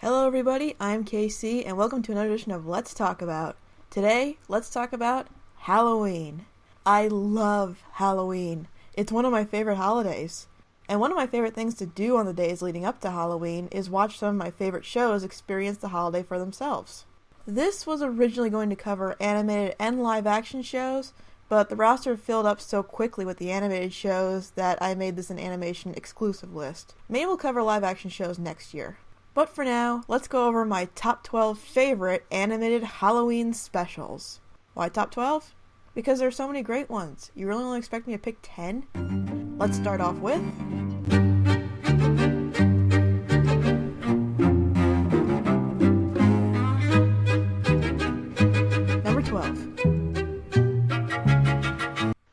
Hello everybody, I'm KC and welcome to another edition of Let's Talk About. Today, let's talk about Halloween. I love Halloween. It's one of my favorite holidays. And one of my favorite things to do on the days leading up to Halloween is watch some of my favorite shows experience the holiday for themselves. This was originally going to cover animated and live action shows, but the roster filled up so quickly with the animated shows that I made this an animation exclusive list. Maybe we'll cover live action shows next year. But for now, let's go over my top 12 favorite animated Halloween specials. Why top 12? Because there's so many great ones. You really only expect me to pick 10? Let's start off with... Number 12.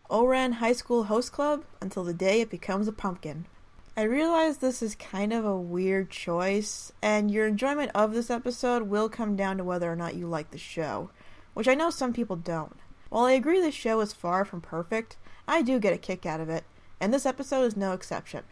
Ouran High School Host Club until the day it becomes a pumpkin. I realize this is kind of a weird choice, and your enjoyment of this episode will come down to whether or not you like the show, which I know some people don't. While I agree this show is far from perfect, I do get a kick out of it, and this episode is no exception.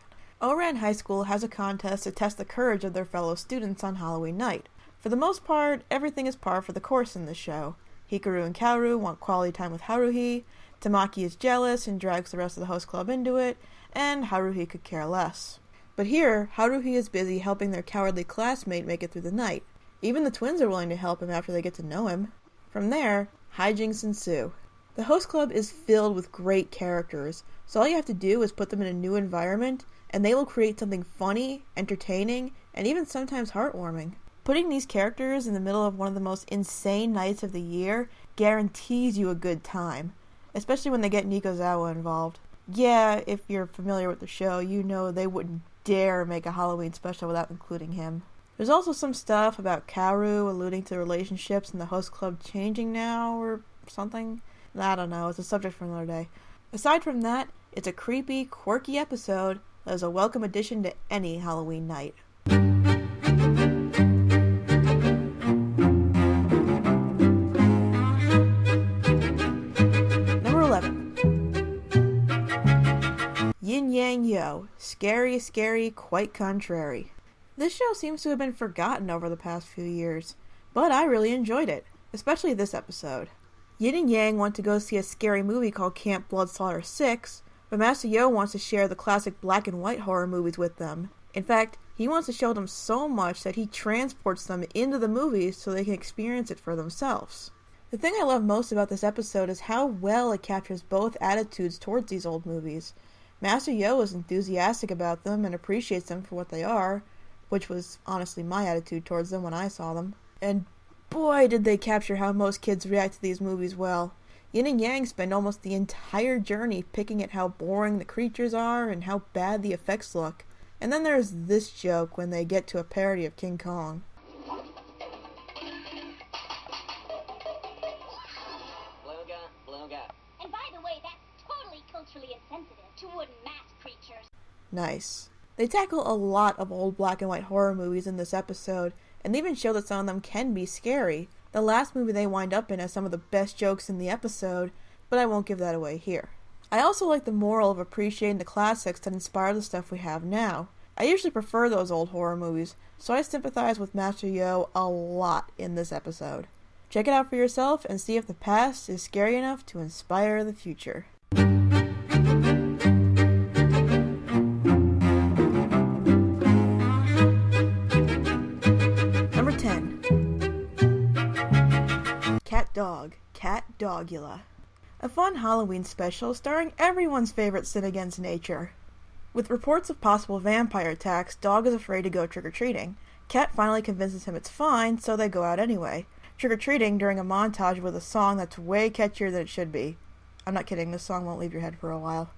Ouran High School has a contest to test the courage of their fellow students on Halloween night. For the most part, everything is par for the course in this show. Hikaru and Kaoru want quality time with Haruhi, Tamaki is jealous and drags the rest of the host club into it, and Haruhi could care less. But here, Haruhi is busy helping their cowardly classmate make it through the night. Even the twins are willing to help him after they get to know him. From there, hijinks ensue. The host club is filled with great characters, so all you have to do is put them in a new environment, and they will create something funny, entertaining, and even sometimes heartwarming. Putting these characters in the middle of one of the most insane nights of the year guarantees you a good time, especially when they get Nikozawa involved. Yeah, if you're familiar with the show, you know they wouldn't dare make a Halloween special without including him. There's also some stuff about Kaoru alluding to relationships in the host club changing now, or something. I don't know, it's a subject for another day. Aside from that, it's a creepy, quirky episode that is a welcome addition to any Halloween night. Number 11. Yin Yang Yo, Scary, Scary, Quite Contrary. This show seems to have been forgotten over the past few years, but I really enjoyed it, especially this episode. Yin and Yang want to go see a scary movie called Camp Blood Slaughter 6, but Master Yo wants to share the classic black and white horror movies with them. In fact, he wants to show them so much that he transports them into the movies so they can experience it for themselves. The thing I love most about this episode is how well it captures both attitudes towards these old movies. Master Yo is enthusiastic about them and appreciates them for what they are, which was honestly my attitude towards them when I saw them. And boy did they capture how most kids react to these movies well. Yin and Yang spend almost the entire journey picking at how boring the creatures are and how bad the effects look. And then there's this joke when they get to a parody of King Kong. And by the way, that's totally culturally insensitive to wooden mask creatures. Nice. They tackle a lot of old black and white horror movies in this episode, and they even show that some of them can be scary. The last movie they wind up in has some of the best jokes in the episode, but I won't give that away here. I also like the moral of appreciating the classics that inspire the stuff we have now. I usually prefer those old horror movies, so I sympathize with Master Yo a lot in this episode. Check it out for yourself and see if the past is scary enough to inspire the future. Number 10. Cat Dog, Cat Dogula. A fun Halloween special starring everyone's favorite sin against nature. With reports of possible vampire attacks, Dog is afraid to go trick-or-treating. Cat finally convinces him it's fine, so they go out anyway. Trick-or-treating during a montage with a song that's way catchier than it should be. I'm not kidding, this song won't leave your head for a while.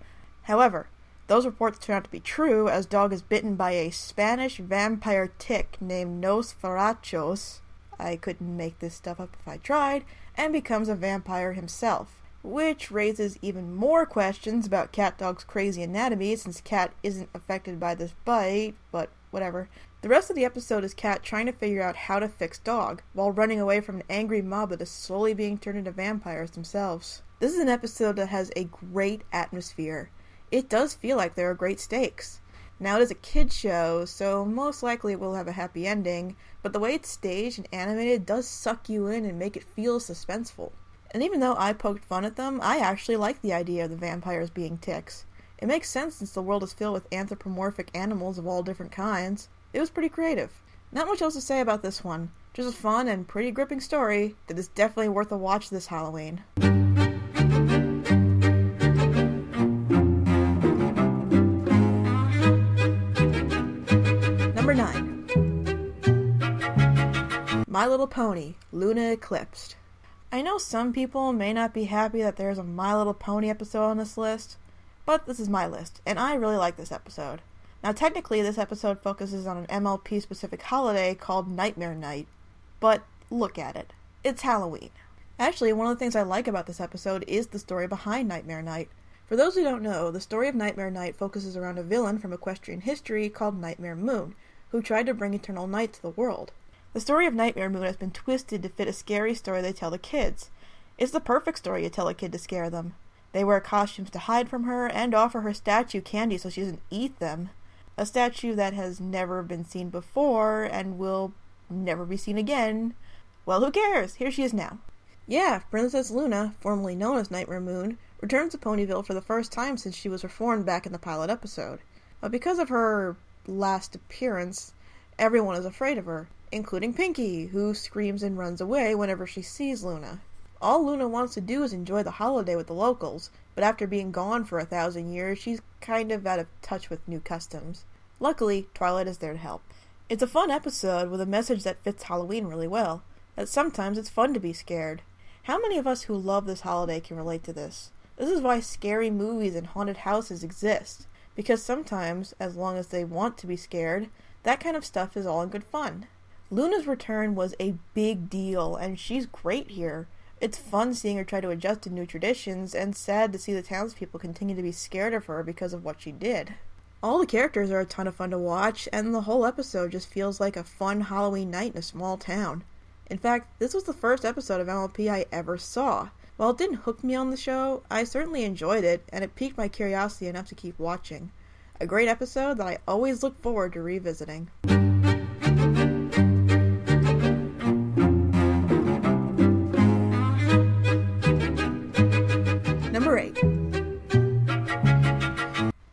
However, those reports turn out to be true, as Dog is bitten by a Spanish vampire tick named Nosferachos, I couldn't make this stuff up if I tried, and becomes a vampire himself, which raises even more questions about Cat Dog's crazy anatomy since Cat isn't affected by this bite, but whatever. The rest of the episode is Cat trying to figure out how to fix Dog, while running away from an angry mob that is slowly being turned into vampires themselves. This is an episode that has a great atmosphere. It does feel like there are great stakes. Now, it is a kid's show, so most likely it will have a happy ending, but the way it's staged and animated does suck you in and make it feel suspenseful. And even though I poked fun at them, I actually like the idea of the vampires being ticks. It makes sense since the world is filled with anthropomorphic animals of all different kinds. It was pretty creative. Not much else to say about this one. Just a fun and pretty gripping story that is definitely worth a watch this Halloween. Number 9. My Little Pony, Luna Eclipsed. I know some people may not be happy that there's a My Little Pony episode on this list, but this is my list, and I really like this episode. Now, technically, this episode focuses on an MLP-specific holiday called Nightmare Night, but look at it. It's Halloween. Actually, one of the things I like about this episode is the story behind Nightmare Night. For those who don't know, the story of Nightmare Night focuses around a villain from equestrian history called Nightmare Moon, who tried to bring eternal night to the world. The story of Nightmare Moon has been twisted to fit a scary story they tell the kids. It's the perfect story you tell a kid to scare them. They wear costumes to hide from her and offer her statue candy so she doesn't eat them. A statue that has never been seen before and will never be seen again. Well, who cares? Here she is now. Yeah, Princess Luna, formerly known as Nightmare Moon, returns to Ponyville for the first time since she was reformed back in the pilot episode. But because of her last appearance, everyone is afraid of her, including Pinkie, who screams and runs away whenever she sees Luna. All Luna wants to do is enjoy the holiday with the locals, but after being gone for 1,000 years, she's kind of out of touch with new customs. Luckily, Twilight is there to help. It's a fun episode with a message that fits Halloween really well, that sometimes it's fun to be scared. How many of us who love this holiday can relate to this? This is why scary movies and haunted houses exist, because sometimes, as long as they want to be scared, that kind of stuff is all in good fun. Luna's return was a big deal, and she's great here. It's fun seeing her try to adjust to new traditions, and sad to see the townspeople continue to be scared of her because of what she did. All the characters are a ton of fun to watch, and the whole episode just feels like a fun Halloween night in a small town. In fact, this was the first episode of MLP I ever saw. While it didn't hook me on the show, I certainly enjoyed it, and it piqued my curiosity enough to keep watching. A great episode that I always look forward to revisiting. Number 8.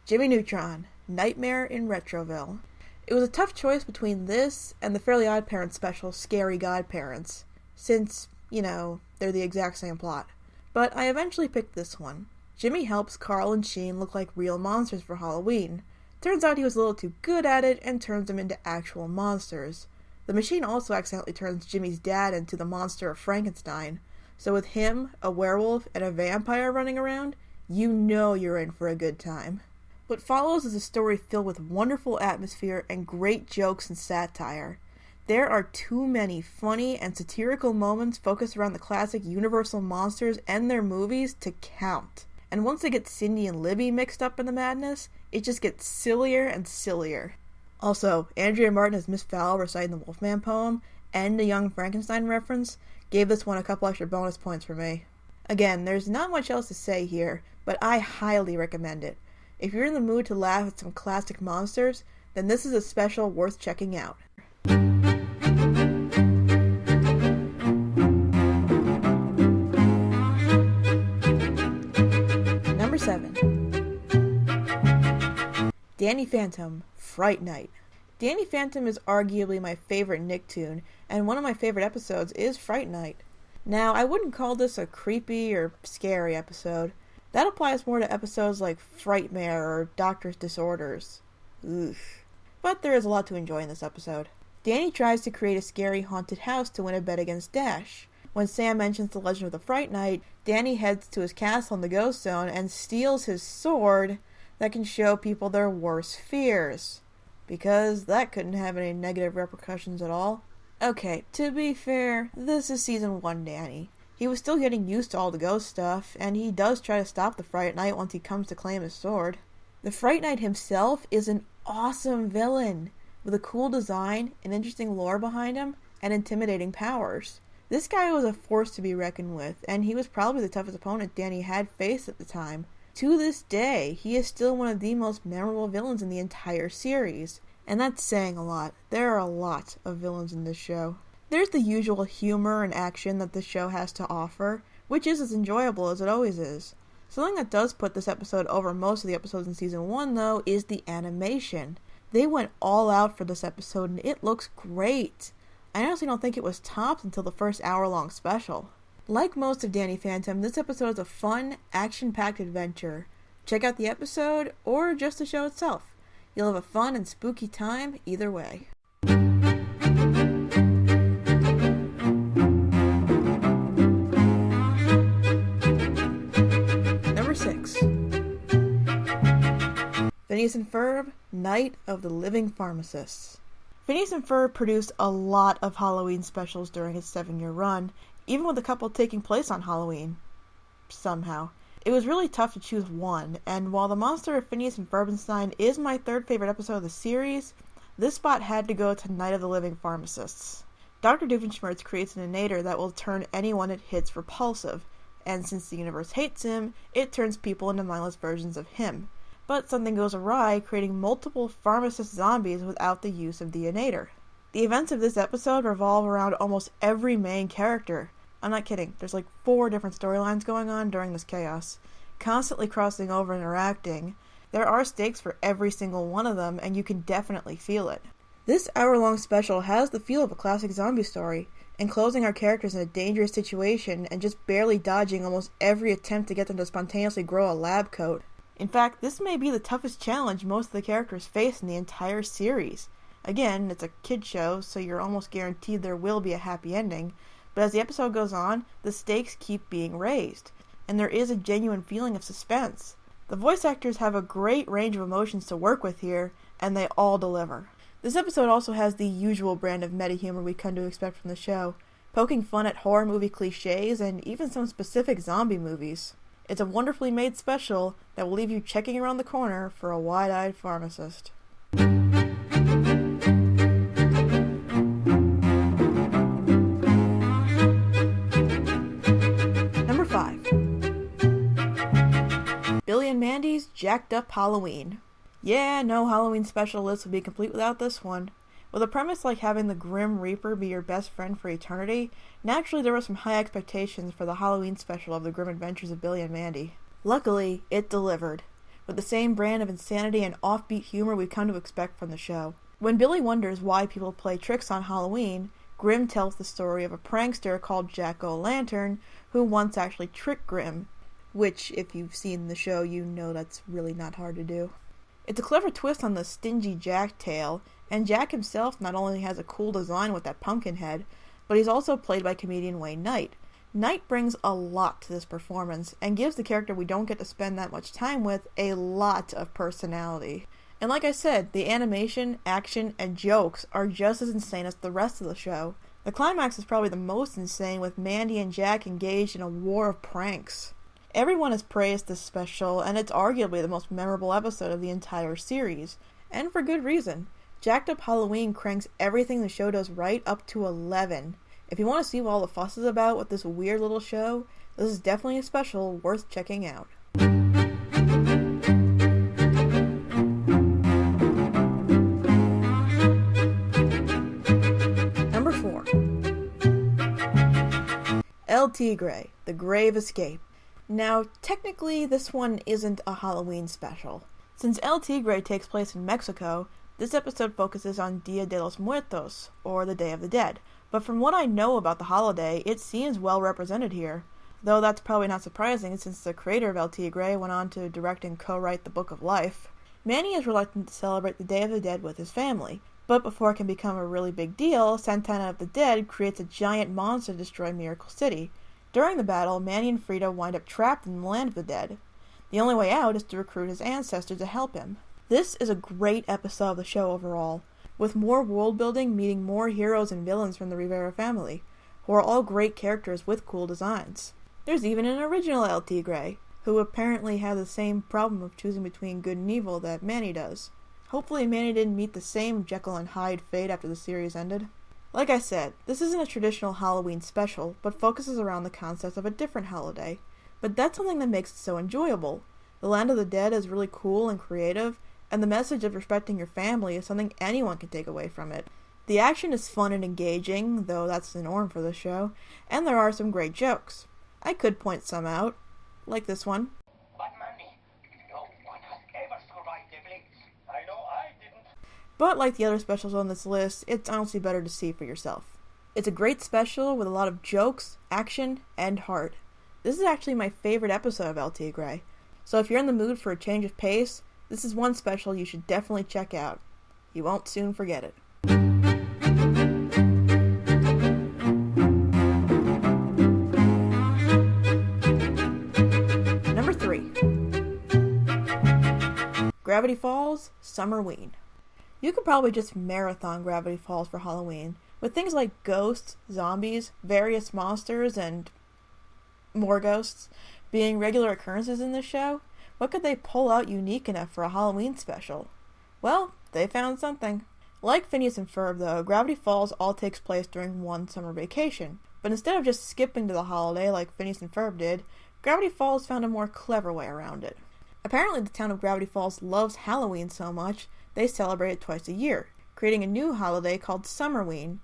Jimmy Neutron, Nightmare in Retroville. It was a tough choice between this and the Fairly OddParents special, Scary Godparents, since, they're the exact same plot. But I eventually picked this one. Jimmy helps Carl and Sheen look like real monsters for Halloween. Turns out he was a little too good at it and turns them into actual monsters. The machine also accidentally turns Jimmy's dad into the monster of Frankenstein. So with him, a werewolf, and a vampire running around, you know you're in for a good time. What follows is a story filled with wonderful atmosphere and great jokes and satire. There are too many funny and satirical moments focused around the classic Universal monsters and their movies to count. And once they get Cindy and Libby mixed up in the madness, it just gets sillier and sillier. Also, Andrea Martin as Miss Fowl reciting the Wolfman poem and the Young Frankenstein reference gave this one a couple extra bonus points for me. Again, there's not much else to say here, but I highly recommend it. If you're in the mood to laugh at some classic monsters, then this is a special worth checking out. Number 7. Danny Phantom, Fright Night. Danny Phantom is arguably my favorite Nicktoon, and one of my favorite episodes is Fright Night. Now, I wouldn't call this a creepy or scary episode. That applies more to episodes like Frightmare or Doctor's Disorders. Oof. But there is a lot to enjoy in this episode. Danny tries to create a scary haunted house to win a bet against Dash. When Sam mentions the legend of the Fright Night, Danny heads to his castle in the Ghost Zone and steals his sword that can show people their worst fears. Because that couldn't have any negative repercussions at all. Okay, to be fair, this is Season 1 Danny. He was still getting used to all the ghost stuff, and he does try to stop the Fright Night once he comes to claim his sword. The Fright Night himself is an awesome villain, with a cool design, an interesting lore behind him, and intimidating powers. This guy was a force to be reckoned with, and he was probably the toughest opponent Danny had faced at the time. To this day, he is still one of the most memorable villains in the entire series. And that's saying a lot. There are a lot of villains in this show. There's the usual humor and action that the show has to offer, which is as enjoyable as it always is. Something that does put this episode over most of the episodes in Season 1, though, is the animation. They went all out for this episode, and it looks great. I honestly don't think it was topped until the first hour-long special. Like most of Danny Phantom, this episode is a fun, action-packed adventure. Check out the episode, or just the show itself. You'll have a fun and spooky time either way. Number 6. Phineas and Ferb, Night of the Living Pharmacists. Phineas and Ferb produced a lot of Halloween specials during its 7-year run, even with a couple taking place on Halloween. Somehow. It was really tough to choose one, and while the monster of Phineas and Ferbenstein is my third favorite episode of the series, this spot had to go to Night of the Living Pharmacists. Dr. Doofenshmirtz creates an innator that will turn anyone it hits repulsive, and since the universe hates him, it turns people into mindless versions of him. But something goes awry, creating multiple pharmacist zombies without the use of the innator. The events of this episode revolve around almost every main character. I'm not kidding, there's like 4 different storylines going on during this chaos, constantly crossing over and interacting. There are stakes for every single one of them, and you can definitely feel it. This hour-long special has the feel of a classic zombie story, enclosing our characters in a dangerous situation and just barely dodging almost every attempt to get them to spontaneously grow a lab coat. In fact, this may be the toughest challenge most of the characters face in the entire series. Again, it's a kid show, so you're almost guaranteed there will be a happy ending, but as the episode goes on, the stakes keep being raised, and there is a genuine feeling of suspense. The voice actors have a great range of emotions to work with here, and they all deliver. This episode also has the usual brand of meta-humor we come to expect from the show, poking fun at horror movie cliches and even some specific zombie movies. It's a wonderfully made special that will leave you checking around the corner for a wide-eyed pharmacist. Number 5. Billy and Mandy's Jacked Up Halloween. Yeah, no Halloween special list would be complete without this one. With a premise like having the Grim Reaper be your best friend for eternity, naturally there were some high expectations for the Halloween special of the grim adventures of Billy and Mandy. Luckily, it delivered, with the same brand of insanity and offbeat humor we've come to expect from the show. When Billy wonders why people play tricks on Halloween, Grim tells the story of a prankster called Jack-O-Lantern who once actually tricked Grim, which, if you've seen the show, you know that's really not hard to do. It's a clever twist on the stingy Jack tale, and Jack himself not only has a cool design with that pumpkin head, but he's also played by comedian Wayne Knight. Knight brings a lot to this performance, and gives the character we don't get to spend that much time with a lot of personality. And like I said, the animation, action, and jokes are just as insane as the rest of the show. The climax is probably the most insane, with Mandy and Jack engaged in a war of pranks. Everyone has praised this special, and it's arguably the most memorable episode of the entire series. And for good reason. Jacked Up Halloween cranks everything the show does right up to 11. If you want to see what all the fuss is about with this weird little show, this is definitely a special worth checking out. Number 4. El Tigre, The Grave Escape. Now, technically, this one isn't a Halloween special. Since El Tigre takes place in Mexico, this episode focuses on Dia de los Muertos, or the Day of the Dead. But from what I know about the holiday, it seems well represented here. Though that's probably not surprising, since the creator of El Tigre went on to direct and co-write the Book of Life. Manny is reluctant to celebrate the Day of the Dead with his family. But before it can become a really big deal, Santana of the Dead creates a giant monster to destroy Miracle City. During the battle, Manny and Frida wind up trapped in the land of the dead. The only way out is to recruit his ancestors to help him. This is a great episode of the show overall, with more world building meeting more heroes and villains from the Rivera family, who are all great characters with cool designs. There's even an original El Tigre, who apparently has the same problem of choosing between good and evil that Manny does. Hopefully Manny didn't meet the same Jekyll and Hyde fate after the series ended. Like I said, this isn't a traditional Halloween special, but focuses around the concept of a different holiday. But that's something that makes it so enjoyable. The Land of the Dead is really cool and creative, and the message of respecting your family is something anyone can take away from it. The action is fun and engaging, though that's the norm for the show, and there are some great jokes. I could point some out, like this one. But Mandy, no one has ever survived the blitz. I know I didn't. But like the other specials on this list, it's honestly better to see for yourself. It's a great special with a lot of jokes, action, and heart. This is actually my favorite episode of El Tigre, so if you're in the mood for a change of pace, this is one special you should definitely check out. You won't soon forget it. Number 3. Gravity Falls, Summerween. You could probably just marathon Gravity Falls for Halloween, with things like ghosts, zombies, various monsters, and more ghosts being regular occurrences in this show. What could they pull out unique enough for a Halloween special? Well, they found something. Like Phineas and Ferb, though, Gravity Falls all takes place during one summer vacation. But instead of just skipping to the holiday like Phineas and Ferb did, Gravity Falls found a more clever way around it. Apparently the town of Gravity Falls loves Halloween so much, they celebrate it twice a year, creating a new holiday called Summerween.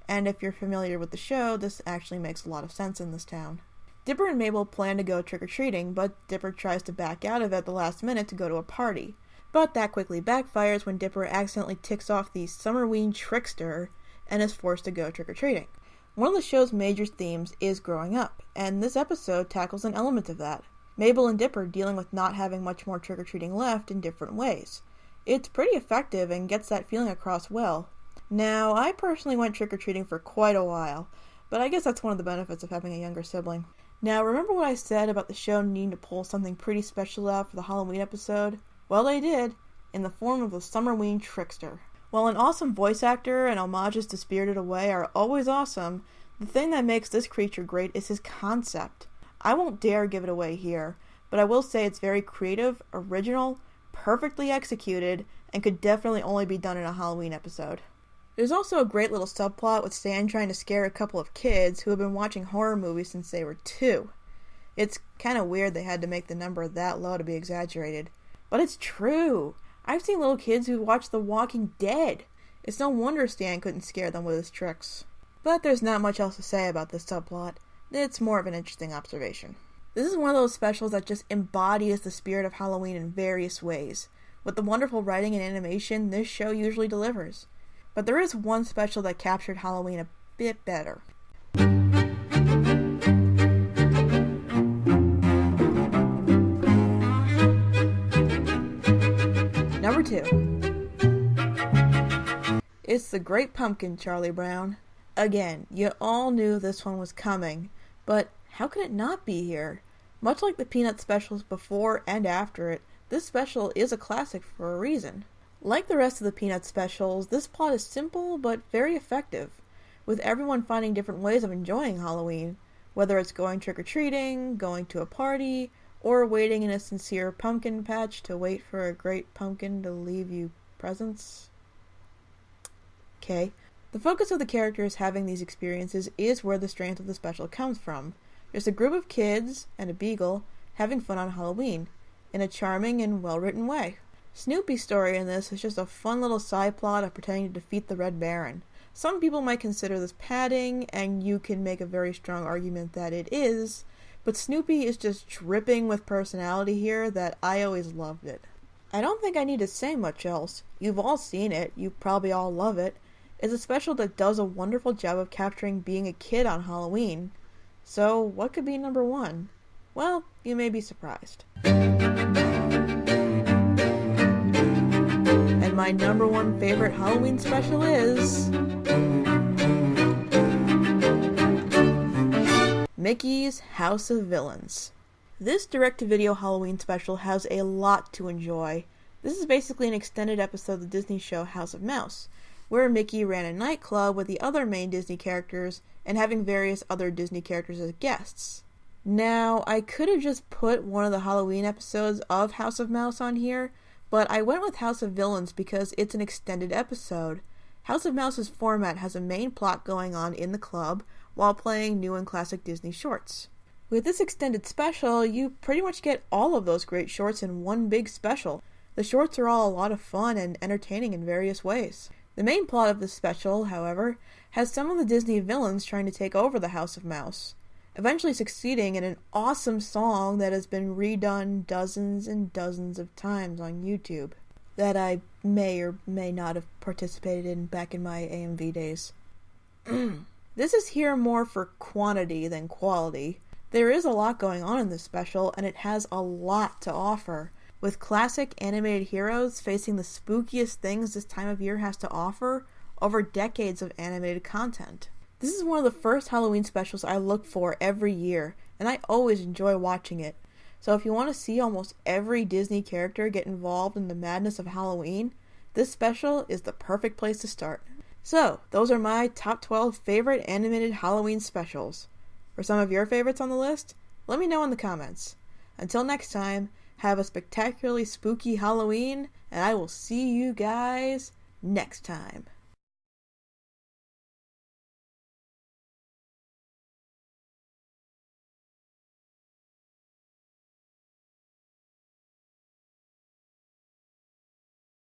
And if you're familiar with the show, this actually makes a lot of sense in this town. Dipper and Mabel plan to go trick-or-treating, but Dipper tries to back out of it at the last minute to go to a party. But that quickly backfires when Dipper accidentally ticks off the Summerween trickster and is forced to go trick-or-treating. One of the show's major themes is growing up, and this episode tackles an element of that. Mabel and Dipper dealing with not having much more trick-or-treating left in different ways. It's pretty effective and gets that feeling across well. Now, I personally went trick-or-treating for quite a while, but I guess that's one of the benefits of having a younger sibling. Now, remember what I said about the show needing to pull something pretty special out for the Halloween episode? Well, they did, in the form of the Summerween trickster. While an awesome voice actor and homages to Spirited Away are always awesome, the thing that makes this creature great is his concept. I won't dare give it away here, but I will say it's very creative, original, perfectly executed, and could definitely only be done in a Halloween episode. There's also a great little subplot with Stan trying to scare a couple of kids who have been watching horror movies since they were 2. It's kind of weird they had to make the number that low to be exaggerated. But it's true! I've seen little kids who watch The Walking Dead. It's no wonder Stan couldn't scare them with his tricks. But there's not much else to say about this subplot. It's more of an interesting observation. This is one of those specials that just embodies the spirit of Halloween in various ways. With the wonderful writing and animation this show usually delivers. But there is one special that captured Halloween a bit better. Number 2. It's The Great Pumpkin, Charlie Brown. Again, you all knew this one was coming, but how could it not be here? Much like the Peanut specials before and after it, this special is a classic for a reason. Like the rest of the Peanut specials, this plot is simple but very effective, with everyone finding different ways of enjoying Halloween, whether it's going trick-or-treating, going to a party, or waiting in a sincere pumpkin patch to wait for a great pumpkin to leave you presents. Okay. The focus of the characters having these experiences is where the strength of the special comes from. There's a group of kids and a beagle having fun on Halloween, in a charming and well-written way. Snoopy's story in this is just a fun little side plot of pretending to defeat the Red Baron. Some people might consider this padding, and you can make a very strong argument that it is, but Snoopy is just dripping with personality here that I always loved it. I don't think I need to say much else. You've all seen it, you probably all love it. It's a special that does a wonderful job of capturing being a kid on Halloween. So, what could be number 1? Well, you may be surprised. And my number 1 favorite Halloween special is... Mickey's House of Villains. This direct-to-video Halloween special has a lot to enjoy. This is basically an extended episode of the Disney show House of Mouse, where Mickey ran a nightclub with the other main Disney characters and having various other Disney characters as guests. Now, I could have just put one of the Halloween episodes of House of Mouse on here, but I went with House of Villains because it's an extended episode. House of Mouse's format has a main plot going on in the club while playing new and classic Disney shorts. With this extended special, you pretty much get all of those great shorts in one big special. The shorts are all a lot of fun and entertaining in various ways. The main plot of this special, however, has some of the Disney villains trying to take over the House of Mouse, eventually succeeding in an awesome song that has been redone dozens and dozens of times on YouTube, that I may or may not have participated in back in my AMV days. This is here more for quantity than quality. There is a lot going on in this special, and it has a lot to offer, with classic animated heroes facing the spookiest things this time of year has to offer over decades of animated content. This is one of the first Halloween specials I look for every year, and I always enjoy watching it. So if you want to see almost every Disney character get involved in the madness of Halloween, this special is the perfect place to start. So, those are my top 12 favorite animated Halloween specials. For some of your favorites on the list, let me know in the comments. Until next time, have a spectacularly spooky Halloween, and I will see you guys next time.